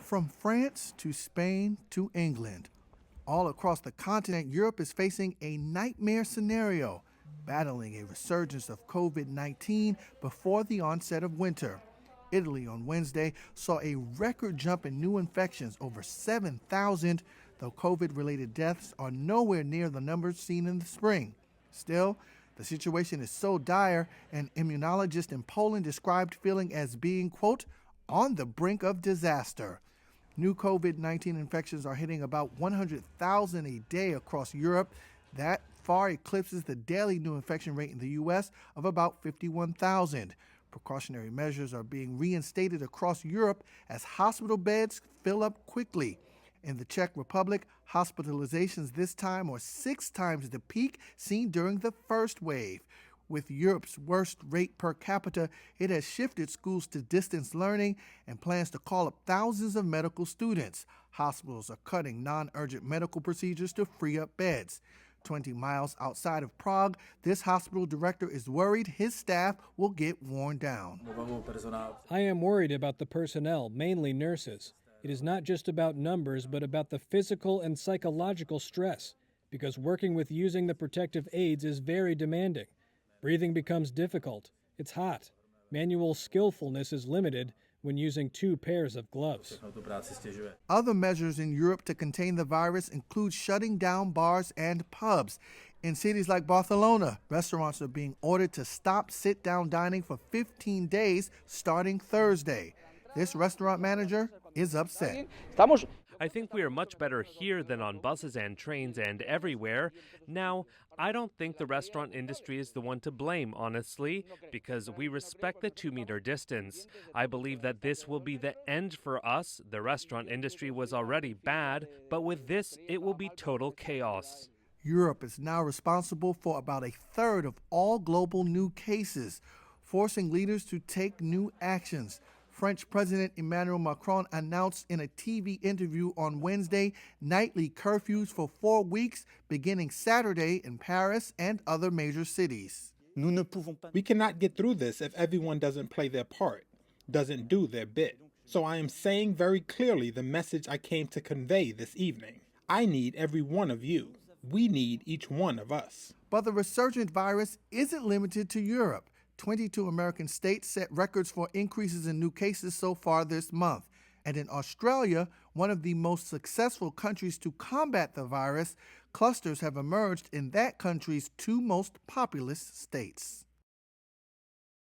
From France to Spain to England, all across the continent, Europe is facing a nightmare scenario, battling a resurgence of COVID-19 before the onset of winter. Italy on Wednesday saw a record jump in new infections, over 7,000, though COVID-related deaths are nowhere near the numbers seen in the spring. Still, the situation is so dire, an immunologist in Poland described feeling as being, quote, on the brink of disaster. New COVID-19 infections are hitting about 100,000 a day across Europe. That far eclipses the daily new infection rate in the U.S. of about 51,000. Precautionary measures are being reinstated across Europe as hospital beds fill up quickly. In the Czech Republic, hospitalizations this time are 6 times the peak seen during the first wave. With Europe's worst rate per capita, it has shifted schools to distance learning and plans to call up thousands of medical students. Hospitals are cutting non-urgent medical procedures to free up beds. 20 miles outside of Prague, this hospital director is worried his staff will get worn down. I am worried about the personnel, mainly nurses. It is not just about numbers, but about the physical and psychological stress, because working with using the protective aids is very demanding. Breathing becomes difficult. It's hot. Manual skillfulness is limited when using 2 pairs of gloves. Other measures in Europe to contain the virus include shutting down bars and pubs. In cities like Barcelona, restaurants are being ordered to stop sit-down dining for 15 days starting Thursday. This restaurant manager is upset. I think we are much better here than on buses and trains and everywhere. Now, I don't think the restaurant industry is the one to blame, honestly, because we respect the 2-meter distance. I believe that this will be the end for us. The restaurant industry was already bad, but with this, it will be total chaos. Europe is now responsible for about 1/3 of all global new cases, forcing leaders to take new actions. French President Emmanuel Macron announced in a TV interview on Wednesday nightly curfews for 4 weeks, beginning Saturday in Paris and other major cities. We cannot get through this if everyone doesn't play their part, doesn't do their bit. So I am saying very clearly the message I came to convey this evening. I need every one of you. We need each one of us. But the resurgent virus isn't limited to Europe. 22 American states set records for increases in new cases so far this month. And in Australia, one of the most successful countries to combat the virus, clusters have emerged in that country's 2 most populous states.